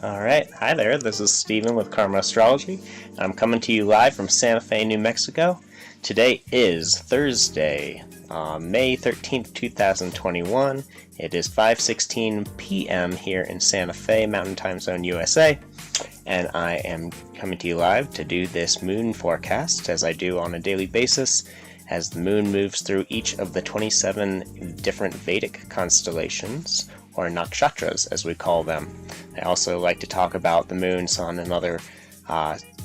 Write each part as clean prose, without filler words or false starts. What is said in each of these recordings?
Alright, hi there, this is Steven with Karma Astrology, and I'm coming to you live from Santa Fe, New Mexico. Today is Thursday, May 13th, 2021. It is 5:16 p.m. here in Santa Fe, Mountain Time Zone, USA, and I am coming to you live to do this moon forecast, as I do on a daily basis, as the moon moves through each of the 27 different Vedic constellations, or nakshatras as we call them. I also like to talk about the moon, sun, and other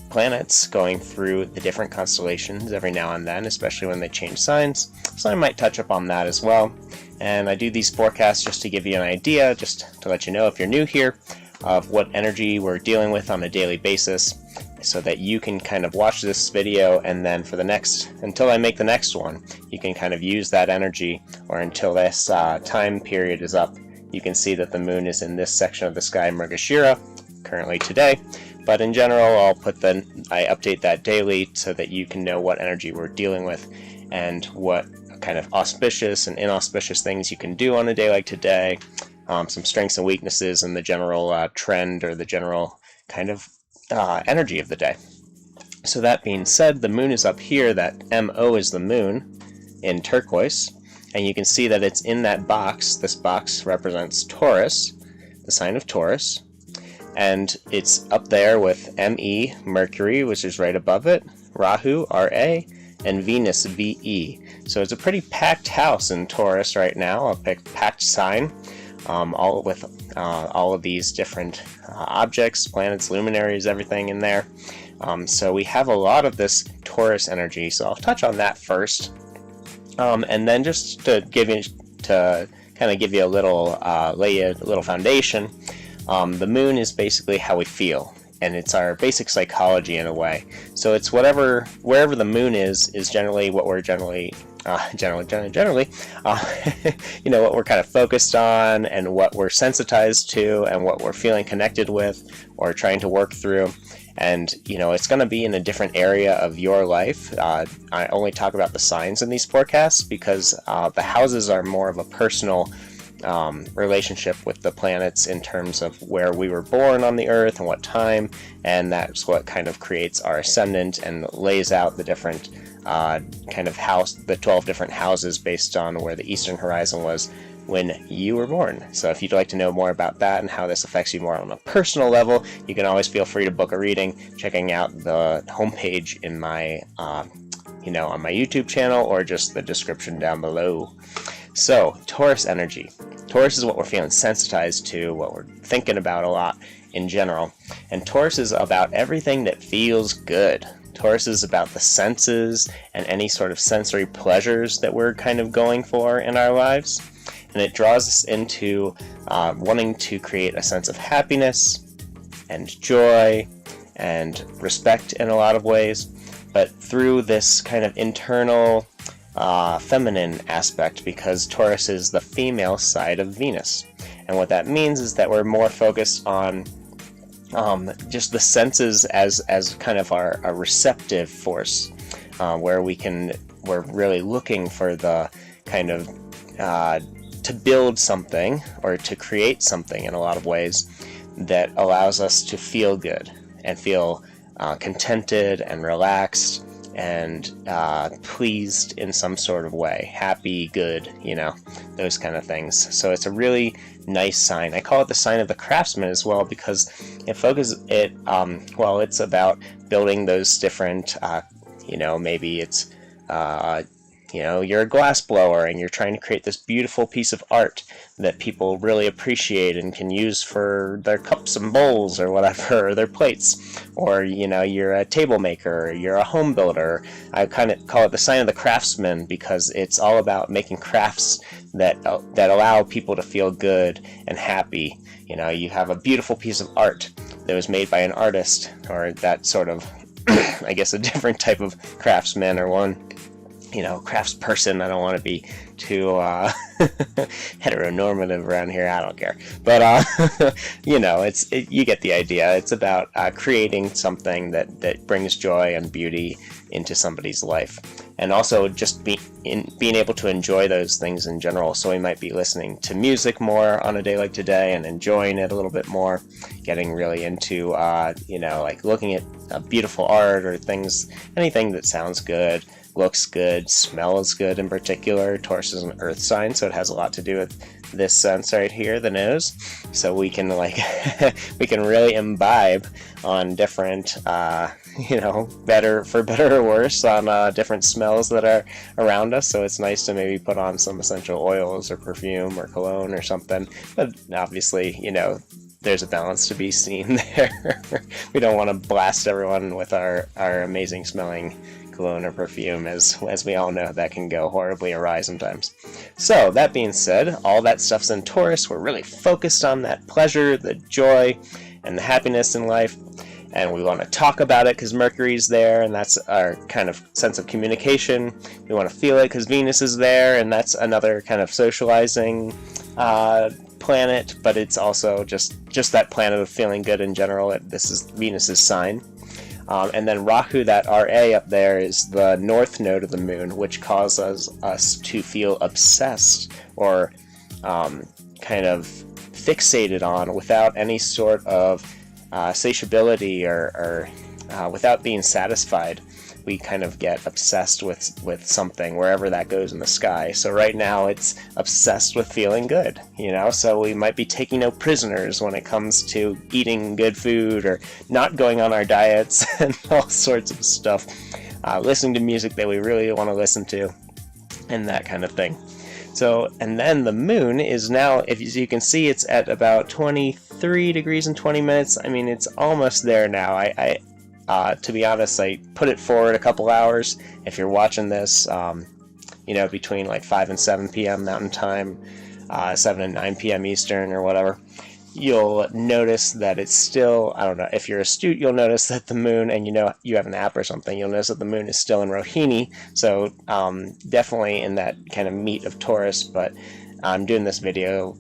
planets going through the different constellations every now and then, especially when they change signs, so I might touch upon that as well. And I do these forecasts just to give you an idea, just to let you know if you're new here, of what energy we're dealing with on a daily basis, so that you can kind of watch this video, and then for the next, until I make the next one, you can kind of use that energy, or until this time period is up. You can see that the moon is in this section of the sky, Mrigashira, currently today. But in general, I update that daily so that you can know what energy we're dealing with and what kind of auspicious and inauspicious things you can do on a day like today, some strengths and weaknesses, and the general trend or the general kind of energy of the day. So that being said, the moon is up here. That MO is the moon in turquoise. And you can see that it's in that box. This box represents Taurus, the sign of Taurus. And it's up there with ME, Mercury, which is right above it, Rahu, RA, and Venus, VE. So it's a pretty packed house in Taurus right now, a packed sign, all with all of these different objects, planets, luminaries, everything in there. So we have a lot of this Taurus energy, so I'll touch on that first. And then just to kind of give you a little, lay a little foundation, the moon is basically how we feel, and it's our basic psychology in a way. So it's wherever the moon is generally what we're generally, you know, what we're kind of focused on, and what we're sensitized to, and what we're feeling connected with, or trying to work through. And, you know, it's going to be in a different area of your life. I only talk about the signs in these forecasts because the houses are more of a personal relationship with the planets in terms of where we were born on the earth and what time, and that's what kind of creates our ascendant and lays out the different kind of house, the 12 different houses based on where the eastern horizon was when you were born. So if you'd like to know more about that and how this affects you more on a personal level, you can always feel free to book a reading checking out the homepage in my on my YouTube channel, or just the description down below. So Taurus energy. Taurus is what we're feeling sensitized to, what we're thinking about a lot in general. And Taurus is about everything that feels good. Taurus is about the senses and any sort of sensory pleasures that we're kind of going for in our lives. And it draws us into wanting to create a sense of happiness and joy and respect in a lot of ways, but through this kind of internal feminine aspect, because Taurus is the female side of Venus. And what that means is that we're more focused on just the senses as kind of our receptive force, where we're really looking for the kind of to build something or to create something in a lot of ways that allows us to feel good and feel contented and relaxed and pleased in some sort of way, happy, good, you know, those kind of things. So it's a really nice sign. I call it the sign of the craftsman as well, because it's about building those different, maybe it's you're a glass blower and you're trying to create this beautiful piece of art that people really appreciate and can use for their cups and bowls or whatever, or their plates. Or, you're a table maker, or you're a home builder. I kind of call it the sign of the craftsman, because it's all about making crafts that allow people to feel good and happy. You have a beautiful piece of art that was made by an artist, or that sort of, I guess, a different type of craftsman, or one craftsperson. I don't want to be too heteronormative around here. I don't care. But, you get the idea. It's about creating something that brings joy and beauty into somebody's life. And also just being able to enjoy those things in general. So we might be listening to music more on a day like today and enjoying it a little bit more. getting really into, you know, like looking at beautiful art or things, anything that sounds good, looks good, smells good in particular. Taurus is an earth sign, so it has a lot to do with this sense right here, the nose. So we can like, we can really imbibe on different, you know, for better or worse, on different smells that are around us. So it's nice to maybe put on some essential oils or perfume or cologne or something. But obviously, you know, there's a balance to be seen there. We don't want to blast everyone with our amazing smelling cologne or perfume, as we all know that can go horribly awry sometimes. So that being said, all that stuff's in Taurus. We're really focused on that pleasure, the joy, and the happiness in life, and we want to talk about it because Mercury's there, and that's our kind of sense of communication. We want to feel it because Venus is there, and that's another kind of socializing planet, but it's also just that planet of feeling good in general. This is Venus's sign. And then Rahu, that RA up there, is the north node of the moon, which causes us to feel obsessed or kind of fixated on without any sort of satiability or without being satisfied. We kind of get obsessed with something wherever that goes in the sky. So right now it's obsessed with feeling good, you know, so we might be taking no prisoners when it comes to eating good food or not going on our diets and all sorts of stuff, listening to music that we really want to listen to and that kind of thing. So, and then the moon is now, if you can see, it's at about 23 degrees and 20 minutes. I mean, it's almost there now. To be honest, I put it forward a couple hours. If you're watching this, you know, between like 5 and 7 p.m. Mountain Time, 7 and 9 p.m. Eastern or whatever, you'll notice that it's still, I don't know, if you're astute, you'll notice that the moon, and you know you have an app or something, you'll notice that the moon is still in Rohini, so definitely in that kind of meat of Taurus, but I'm doing this video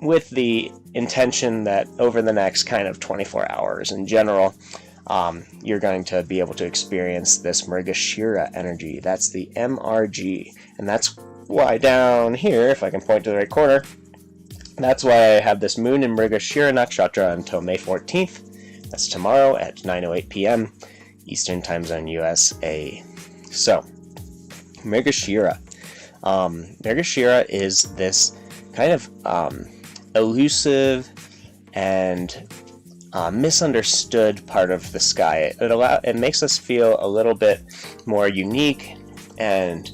with the intention that over the next kind of 24 hours in general, you're going to be able to experience this Mrigashira energy. That's the MRG, and that's why down here, if I can point to the right corner, that's why I have this moon in Mrigashira Nakshatra until May 14th. That's tomorrow at 9:08 p.m. Eastern Time Zone, USA. So, Mergashira. Mergashira is this kind of elusive and misunderstood part of the sky. It makes us feel a little bit more unique and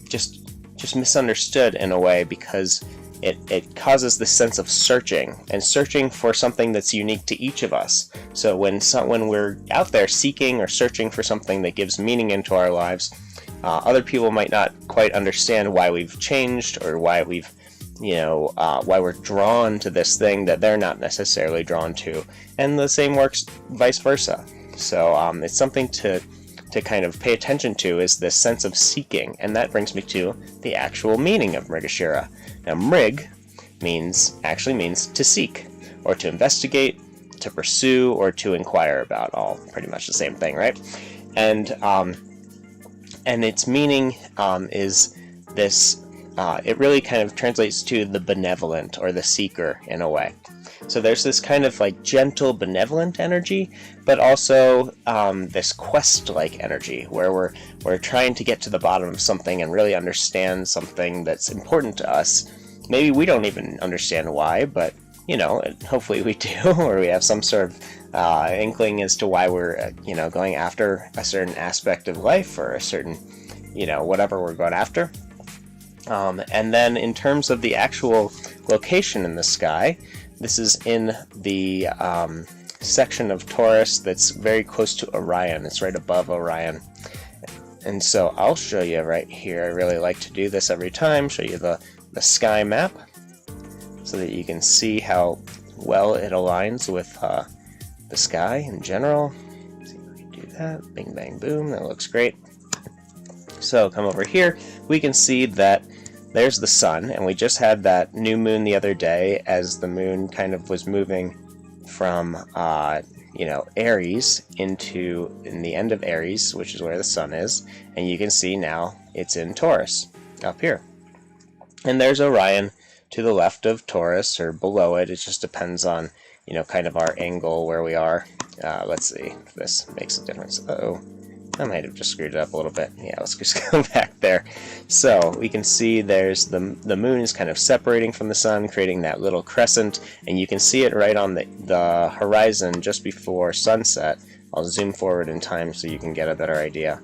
just misunderstood in a way, because it causes this sense of searching for something that's unique to each of us. So when we're out there seeking or searching for something that gives meaning into our lives, other people might not quite understand why we've changed or why we've, you know, why we're drawn to this thing that they're not necessarily drawn to, and the same works vice versa. So it's something to kind of pay attention to, is this sense of seeking, and that brings me to the actual meaning of Mrigashira. Now, Mrig actually means to seek, or to investigate, to pursue, or to inquire about, all pretty much the same thing, right? And its meaning is this, it really kind of translates to the benevolent or the seeker in a way. So there's this kind of like gentle, benevolent energy, but also this quest-like energy where we're trying to get to the bottom of something and really understand something that's important to us. Maybe we don't even understand why, but you know, hopefully we do, or we have some sort of inkling as to why we're you know, going after a certain aspect of life, or a certain, you know, whatever we're going after. And then in terms of the actual location in the sky, this is in the section of Taurus that's very close to Orion. It's right above Orion. And so I'll show you right here. I really like to do this every time, show you the sky map so that you can see how well it aligns with the sky in general. Let's see if we can do that. Bing, bang, boom. That looks great. So come over here. We can see that there's the sun, and we just had that new moon the other day as the moon kind of was moving from, you know, Aries in the end of Aries, which is where the sun is, and you can see now it's in Taurus up here. And there's Orion to the left of Taurus, or below it. It just depends on kind of our angle where we are. Let's see if this makes a difference. Uh-oh. I might have just screwed it up a little bit. Yeah, let's just go back there. So we can see there's the moon is kind of separating from the sun, creating that little crescent, and you can see it right on the horizon just before sunset. I'll zoom forward in time so you can get a better idea.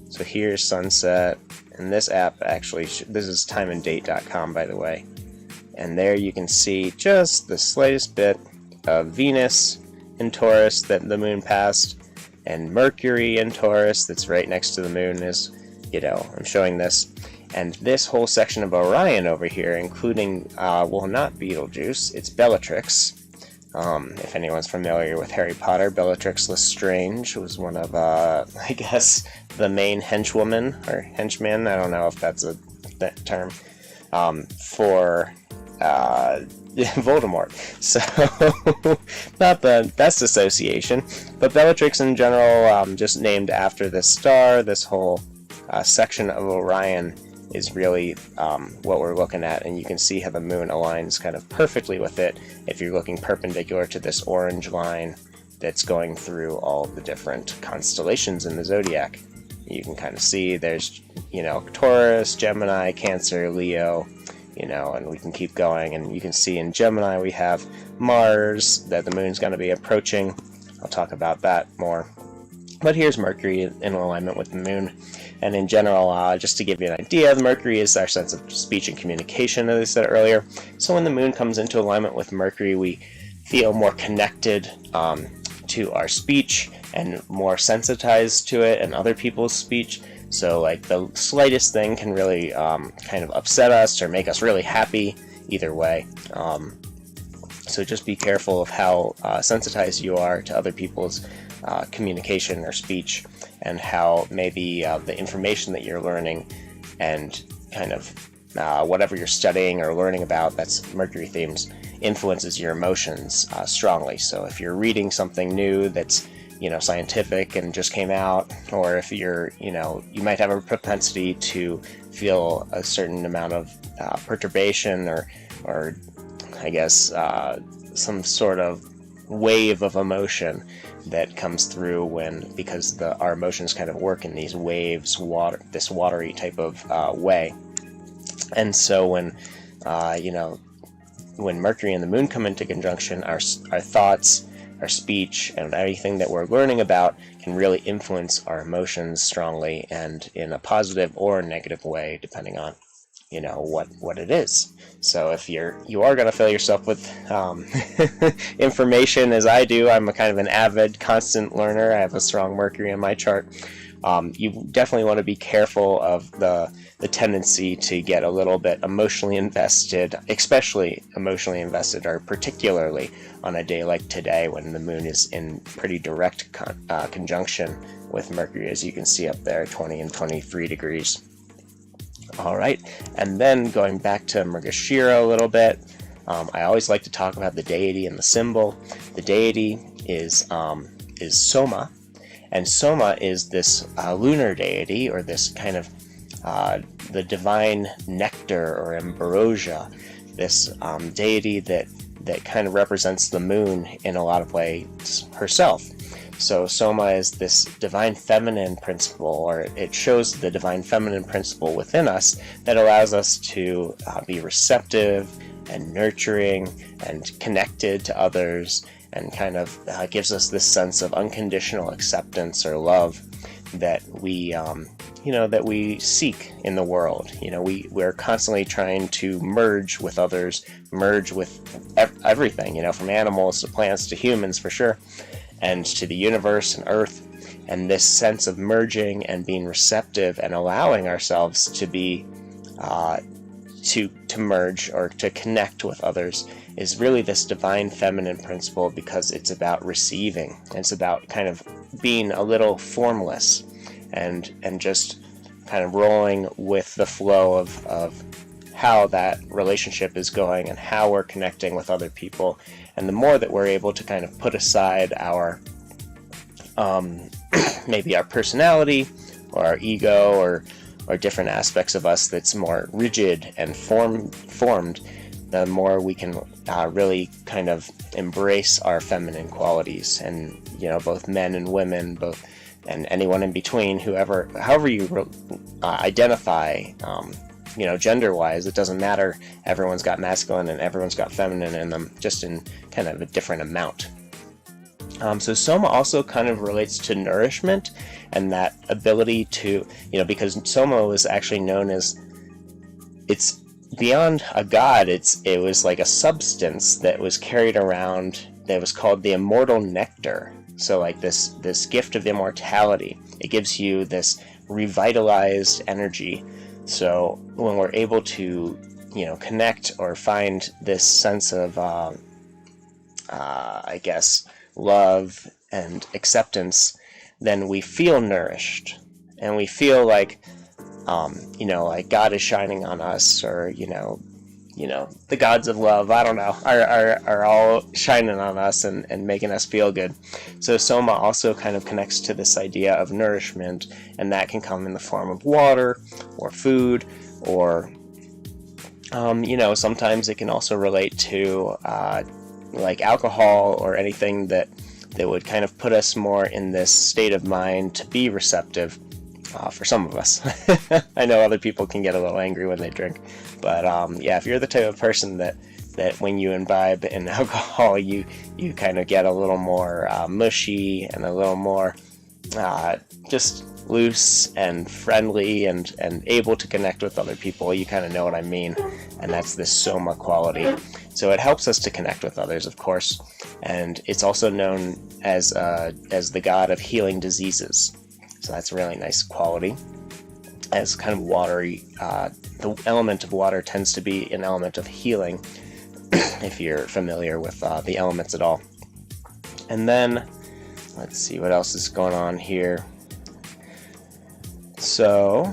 So here's sunset, and this app actually, this is timeanddate.com, by the way. And there you can see just the slightest bit of Venus in Taurus that the moon passed, and Mercury in Taurus that's right next to the moon is, I'm showing this. And this whole section of Orion over here, including, well, not Betelgeuse, it's Bellatrix. If anyone's familiar with Harry Potter, Bellatrix Lestrange was one of, I guess, the main henchwoman, or henchman, I don't know if that's that term, for Voldemort. So, not the best association, but Bellatrix in general, just named after this star, this whole section of Orion is really what we're looking at, and you can see how the moon aligns kind of perfectly with it if you're looking perpendicular to this orange line that's going through all the different constellations in the zodiac. You can kind of see there's, Taurus, Gemini, Cancer, Leo, and we can keep going, and you can see in Gemini we have Mars that the moon's going to be approaching. I'll talk about that more. But here's Mercury in alignment with the moon. And in general, just to give you an idea, the Mercury is our sense of speech and communication, as I said earlier. So when the moon comes into alignment with Mercury, we feel more connected to our speech and more sensitized to it and other people's speech. So like the slightest thing can really kind of upset us or make us really happy either way. So just be careful of how sensitized you are to other people's communication or speech, and how maybe the information that you're learning and kind of whatever you're studying or learning about that's Mercury themes influences your emotions strongly. So if you're reading something new that's scientific and just came out, or if you're, you might have a propensity to feel a certain amount of perturbation or I guess some sort of wave of emotion that comes through because our emotions kind of work in these waves, this watery type of way. And so when Mercury and the moon come into conjunction, our thoughts, our speech, and everything that we're learning about can really influence our emotions strongly, and in a positive or a negative way, depending on what it is. So if you are going to fill yourself with information, as I do, I'm a kind of an avid, constant learner. I have a strong Mercury in my chart. You definitely want to be careful of the tendency to get a little bit emotionally invested, especially emotionally invested, or particularly on a day like today when the moon is in pretty direct conjunction with Mercury, as you can see up there, 20 and 23 degrees. All right, and then going back to Mrigashira a little bit, I always like to talk about the deity and the symbol. The deity is Soma, and Soma is this lunar deity, or this kind of the divine nectar or ambrosia, this deity that kind of represents the moon in a lot of ways herself. So Soma is this divine feminine principle, or it shows the divine feminine principle within us that allows us to be receptive and nurturing and connected to others, and kind of gives us this sense of unconditional acceptance or love that we seek in the world. We're constantly trying to merge with others, merge with everything, from animals to plants to humans for sure, and to the universe and Earth. And this sense of merging and being receptive and allowing ourselves to be to merge or to connect with others is really this divine feminine principle, because it's about receiving. It's about kind of being a little formless and just kind of rolling with the flow of how that relationship is going and how we're connecting with other people. And the more that we're able to kind of put aside our maybe our personality or our ego or different aspects of us that's more rigid and formed, the more we can really kind of embrace our feminine qualities, and both men and women, both, and anyone in between, however you identify, gender-wise. It doesn't matter. Everyone's got masculine and everyone's got feminine in them, just in kind of a different amount. So Soma also kind of relates to nourishment and that ability to, because Soma was actually known as, it's beyond a god, it was like a substance that was carried around that was called the immortal nectar. So like this gift of immortality, it gives you this revitalized energy. So when we're able to, connect or find this sense of, I guess, love and acceptance, then we feel nourished, and we feel like, like God is shining on us, or the gods of love, I don't know, are all shining on us and making us feel good. So Soma also kind of connects to this idea of nourishment, and that can come in the form of water or food, or sometimes it can also relate to like alcohol or anything that would kind of put us more in this state of mind to be receptive. For some of us. I know other people can get a little angry when they drink, but if you're the type of person that when you imbibe in alcohol, you kind of get a little more mushy and a little more just loose and friendly and able to connect with other people, you kind of know what I mean, and that's this Soma quality. So it helps us to connect with others, of course, and it's also known as the god of healing diseases. So that's a really nice quality. As kind of watery, the element of water tends to be an element of healing, if you're familiar with the elements at all. And then, let's see what else is going on here. So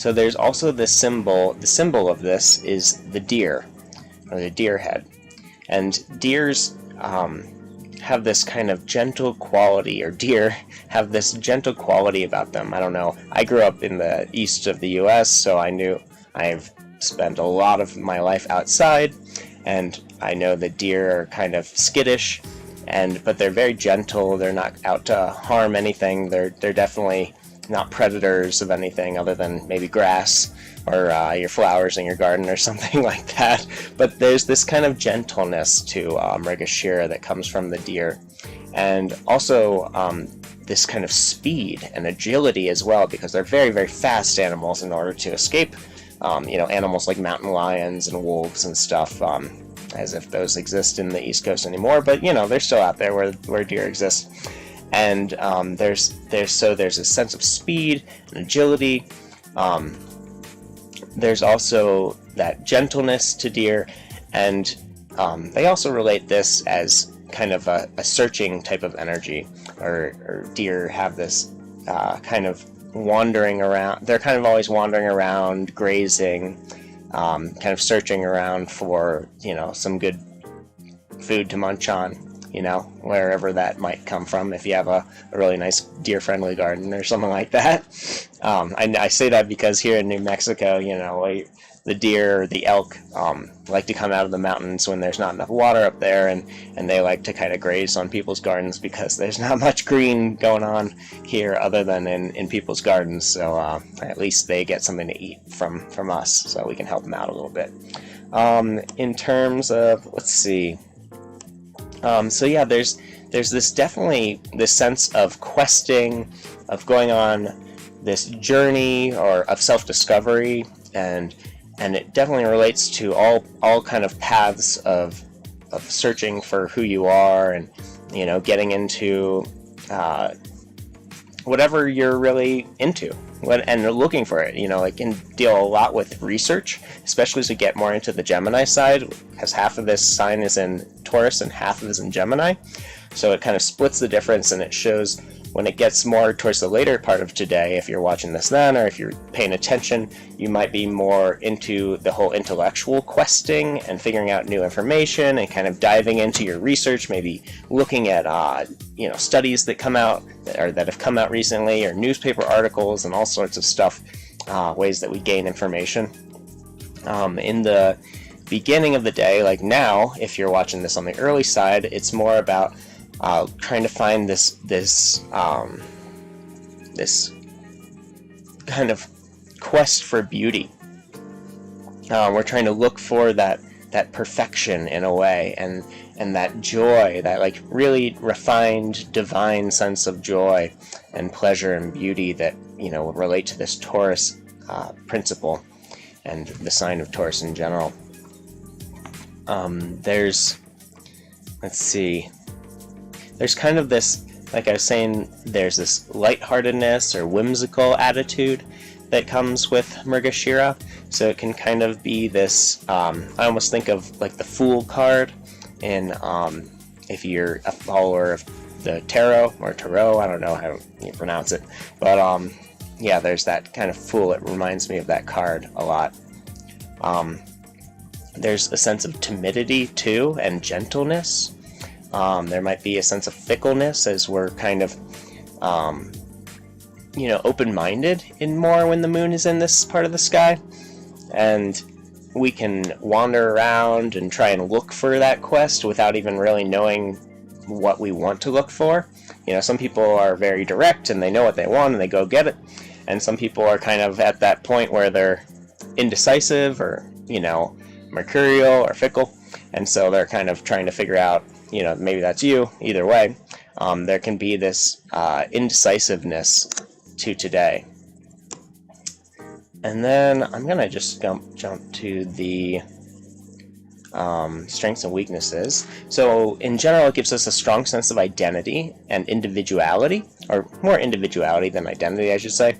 there's also this symbol. The symbol of this is the deer, or the deer head. And deers have this kind of gentle quality, or deer have this gentle quality about them. I don't know. I grew up in the east of the U.S., so I've spent a lot of my life outside, and I know that deer are kind of skittish, but they're very gentle. They're not out to harm anything. They're definitely not predators of anything other than maybe grass or your flowers in your garden or something like that. But there's this kind of gentleness to Mrigashira that comes from the deer, and also this kind of speed and agility as well, because they're very, very fast animals in order to escape animals like mountain lions and wolves and stuff, as if those exist in the East Coast anymore, but they're still out there where deer exist. And there's a sense of speed and agility. There's also that gentleness to deer, and they also relate this as kind of a searching type of energy, or deer have this kind of wandering around. They're kind of always wandering around, grazing, kind of searching around for some good food to munch on, wherever that might come from, if you have a really nice deer-friendly garden or something like that. I say that because here in New Mexico, the deer or the elk like to come out of the mountains when there's not enough water up there, and they like to kind of graze on people's gardens because there's not much green going on here other than in people's gardens, so at least they get something to eat from us, so we can help them out a little bit. In terms of, let's see, there's this definitely this sense of questing, of going on this journey or of self-discovery, and it definitely relates to all kind of paths of searching for who you are, and getting into whatever you're really into, and looking for it. It can deal a lot with research, especially as we get more into the Gemini side, because half of this sign is in Taurus and half of it is in Gemini. So it kind of splits the difference, and it shows when it gets more towards the later part of today, if you're watching this then, or if you're paying attention, you might be more into the whole intellectual questing and figuring out new information and kind of diving into your research, maybe looking at studies that come out or that have come out recently, or newspaper articles and all sorts of stuff. ways that we gain information. In the beginning of the day, like now, if you're watching this on the early side, it's more about trying to find this kind of quest for beauty. We're trying to look for that perfection in a way, and that joy, that like really refined, divine sense of joy and pleasure and beauty that, you know, would relate to this Taurus principle and the sign of Taurus in general. There's kind of this, like I was saying, there's this lightheartedness or whimsical attitude that comes with Mrigashira. So it can kind of be this, I almost think of like the Fool card in, if you're a follower of the Tarot, or Tarot, I don't know how you pronounce it, but yeah, there's that kind of Fool. It reminds me of that card a lot. There's a sense of timidity too, and gentleness. There might be a sense of fickleness, as we're kind of, you know, open-minded in more when the moon is in this part of the sky, and we can wander around and try and look for that quest without even really knowing what we want to look for. You know, some people are very direct and they know what they want and they go get it, and some people are kind of at that point where they're indecisive, or, you know, mercurial or fickle, and so they're kind of trying to figure out, you know, maybe that's you. Either way, there can be this indecisiveness to today. And then I'm gonna just jump to the strengths and weaknesses. So in general, it gives us a strong sense of identity and individuality, or more individuality than identity, I should say,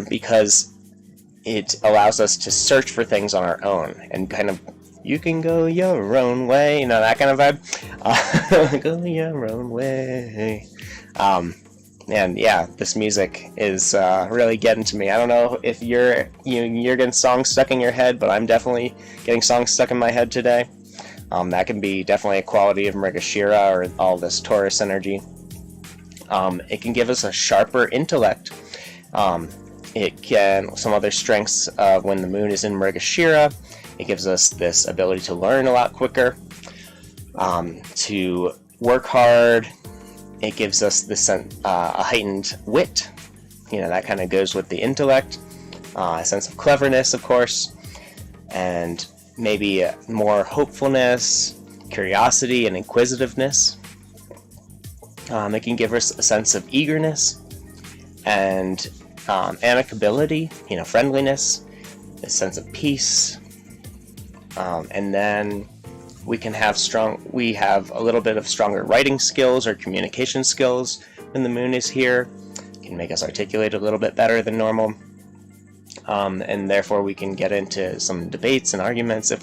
because it allows us to search for things on our own and kind of, you can go your own way, you know, that kind of vibe. Go your own way. And yeah, this music is really getting to me. I don't know if you're getting songs stuck in your head, but I'm definitely getting songs stuck in my head today. That can be definitely a quality of Mrigashira, or all this Taurus energy. It can give us a sharper intellect. It can, some other strengths of when the moon is in Mergashira, it gives us this ability to learn a lot quicker, to work hard. It gives us this a heightened wit. You know, that kind of goes with the intellect. A sense of cleverness, of course, and maybe more hopefulness, curiosity, and inquisitiveness. It can give us a sense of eagerness and amicability, you know, friendliness, a sense of peace, and then we have a little bit of stronger writing skills or communication skills when the moon is here. It can make us articulate a little bit better than normal, and therefore we can get into some debates and arguments if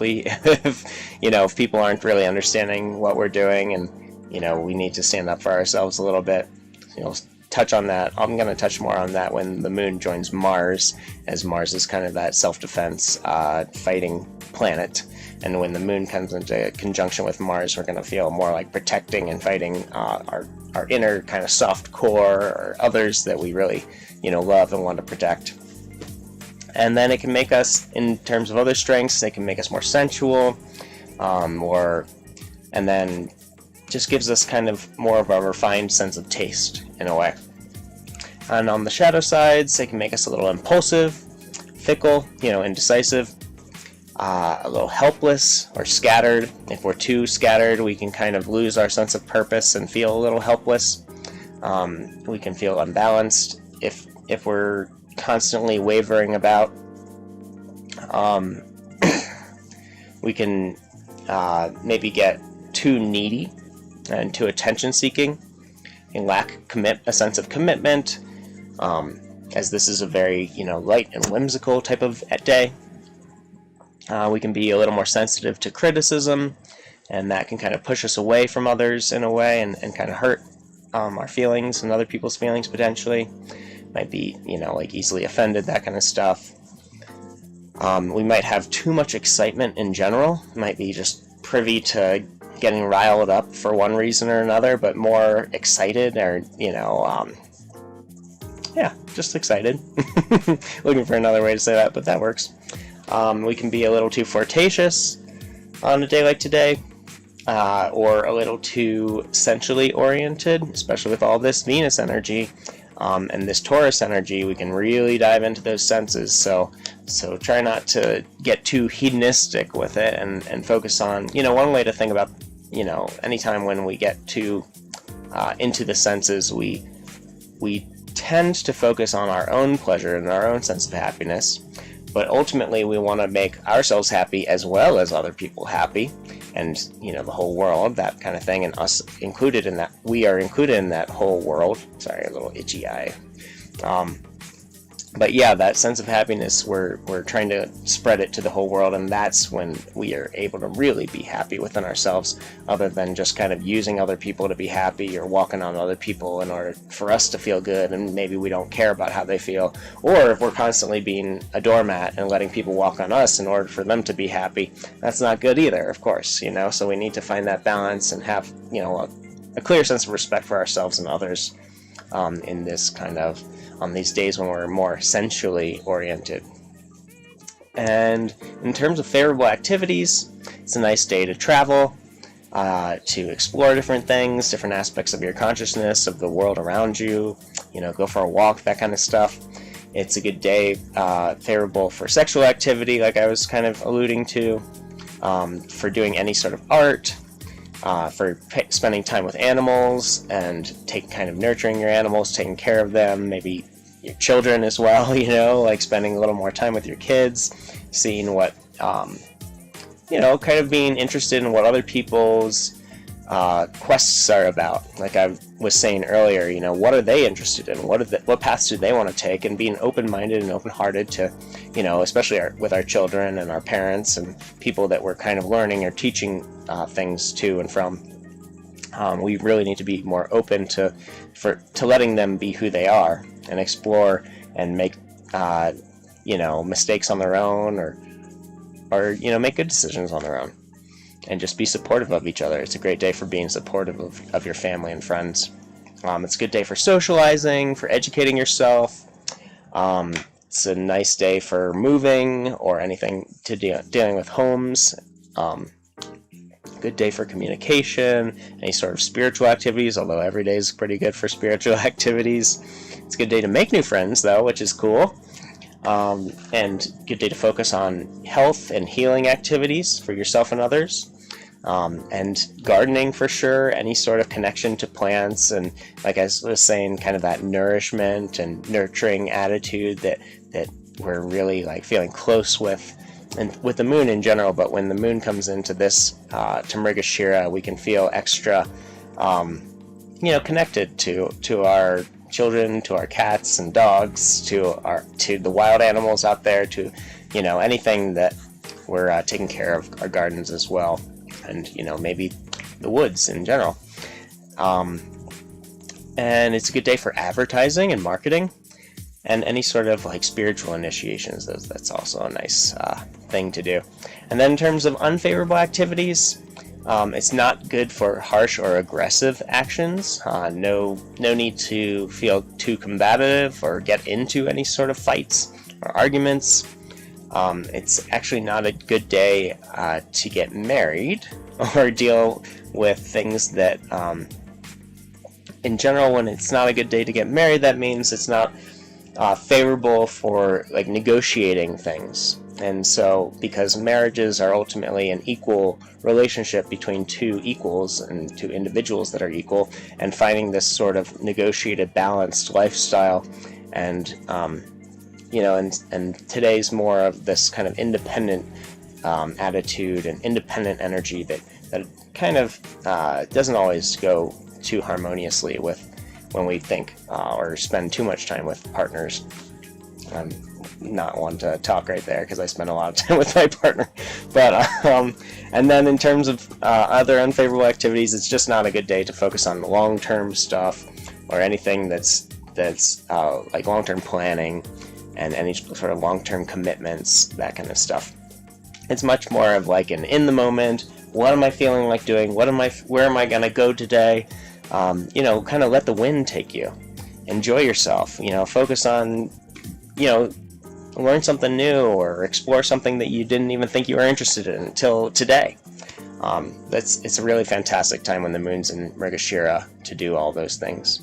people aren't really understanding what we're doing, and, you know, we need to stand up for ourselves a little bit. You know, touch on that. I'm going to touch more on that when the moon joins Mars, as Mars is kind of that self-defense fighting planet, and when the moon comes into conjunction with Mars, we're going to feel more like protecting and fighting our inner kind of soft core, or others that we really, you know, love and want to protect. And then it can make us, in terms of other strengths, it can make us more sensual, and then just gives us kind of more of a refined sense of taste in a way. And on the shadow sides, they can make us a little impulsive, fickle, you know, indecisive, a little helpless or scattered. If we're too scattered, we can kind of lose our sense of purpose and feel a little helpless. We can feel unbalanced if we're constantly wavering about. We can maybe get too needy and too attention-seeking, and lack a sense of commitment, as this is a very, you know, light and whimsical type of day. We can be a little more sensitive to criticism, and that can kind of push us away from others in a way, and kind of hurt our feelings and other people's feelings potentially. Might be, you know, like easily offended, that kind of stuff. We might have too much excitement in general. Might be just privy to getting riled up for one reason or another, but more excited, or, you know, Yeah, just excited. Looking for another way to say that, but that works. We can be a little too flirtatious on a day like today, or a little too sensually oriented, especially with all this Venus energy and this Taurus energy. We can really dive into those senses. So try not to get too hedonistic with it, and focus on, one way to think about, anytime when we get too into the senses, we tend to focus on our own pleasure and our own sense of happiness. But ultimately, we want to make ourselves happy as well as other people happy, and the whole world, that kind of thing, and us included in that. We are included in that whole world. Sorry, a little itchy eye. But yeah, that sense of happiness, we're trying to spread it to the whole world, and that's when we are able to really be happy within ourselves, other than just kind of using other people to be happy, or walking on other people in order for us to feel good, and maybe we don't care about how they feel. Or if we're constantly being a doormat and letting people walk on us in order for them to be happy, that's not good either, of course, so we need to find that balance and have, a clear sense of respect for ourselves and others in this kind of on these days when we're more sensually oriented. And in terms of favorable activities, it's a nice day to travel, to explore different things, different aspects of your consciousness, of the world around you, go for a walk, that kind of stuff. It's a good day, favorable for sexual activity, like I was kind of alluding to, for doing any sort of art, for spending time with animals and kind of nurturing your animals, taking care of them, maybe your children as well, like spending a little more time with your kids, seeing what, kind of being interested in what other people's quests are about. Like I was saying earlier, what are they interested in? What paths do they want to take? And being open-minded and open-hearted to, especially with our children and our parents and people that we're kind of learning or teaching things to and from. We really need to be more open to letting them be who they are and explore and make, mistakes on their own, or make good decisions on their own. And just be supportive of each other. It's a great day for being supportive of your family and friends. It's a good day for socializing, for educating yourself. It's a nice day for moving or anything to dealing with homes. Good day for communication, any sort of spiritual activities, although every day is pretty good for spiritual activities. It's a good day to make new friends, though, which is cool. And good day to focus on health and healing activities for yourself and others. And gardening for sure, any sort of connection to plants, and like I was saying, kind of that nourishment and nurturing attitude that we're really like feeling close with, and with the moon in general. But when the moon comes into this to Mrigashira, we can feel extra connected to our children, to our cats and dogs, to the wild animals out there, to anything that we're taking care of, our gardens as well, and maybe the woods in general. And it's a good day for advertising and marketing, and any sort of like spiritual initiations. That's also a nice thing to do. And then in terms of unfavorable activities, it's not good for harsh or aggressive actions. No need to feel too combative or get into any sort of fights or arguments. It's actually not a good day to get married or deal with things that, in general, when it's not a good day to get married, that means it's not favorable for like negotiating things. And so, because marriages are ultimately an equal relationship between two equals and two individuals that are equal, and finding this sort of negotiated, balanced lifestyle, and and today's more of this kind of independent attitude and independent energy that kind of doesn't always go too harmoniously with when we think or spend too much time with partners. I'm not one to talk right there because I spend a lot of time with my partner. But and then in terms of other unfavorable activities, it's just not a good day to focus on long-term stuff or anything that's like long-term planning and any sort of long-term commitments, that kind of stuff. It's much more of like an in the moment. What am I feeling like doing? Where am I gonna go today? Kind of let the wind take you. enjoy yourself. Focus on, learn something new or explore something that you didn't even think you were interested in until today. It's a really fantastic time when the moon's in Mrigashira to do all those things.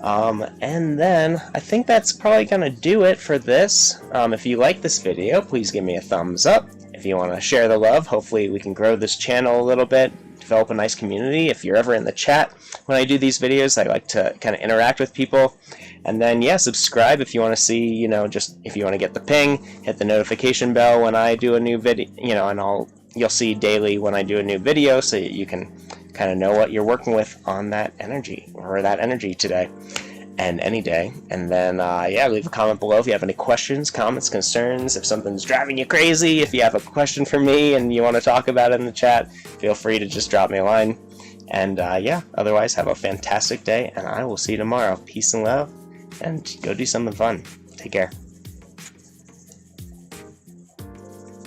And then I think that's probably going to do it for this. If you like this video, please give me a thumbs up. If you want to share the love, hopefully we can grow this channel a little bit, develop a nice community. If you're ever in the chat when I do these videos, I like to kind of interact with people. And then, yeah, subscribe if you want to see, just if you want to get the ping, hit the notification bell when I do a new video, and you'll see daily when I do a new video, so you can kind of know what you're working with on that energy, or that energy today and any day. And then, yeah, leave a comment below if you have any questions, comments, concerns, if something's driving you crazy, if you have a question for me and you want to talk about it in the chat, feel free to just drop me a line. And, yeah, otherwise, have a fantastic day, and I will see you tomorrow. Peace and love, and go do something fun. Take care.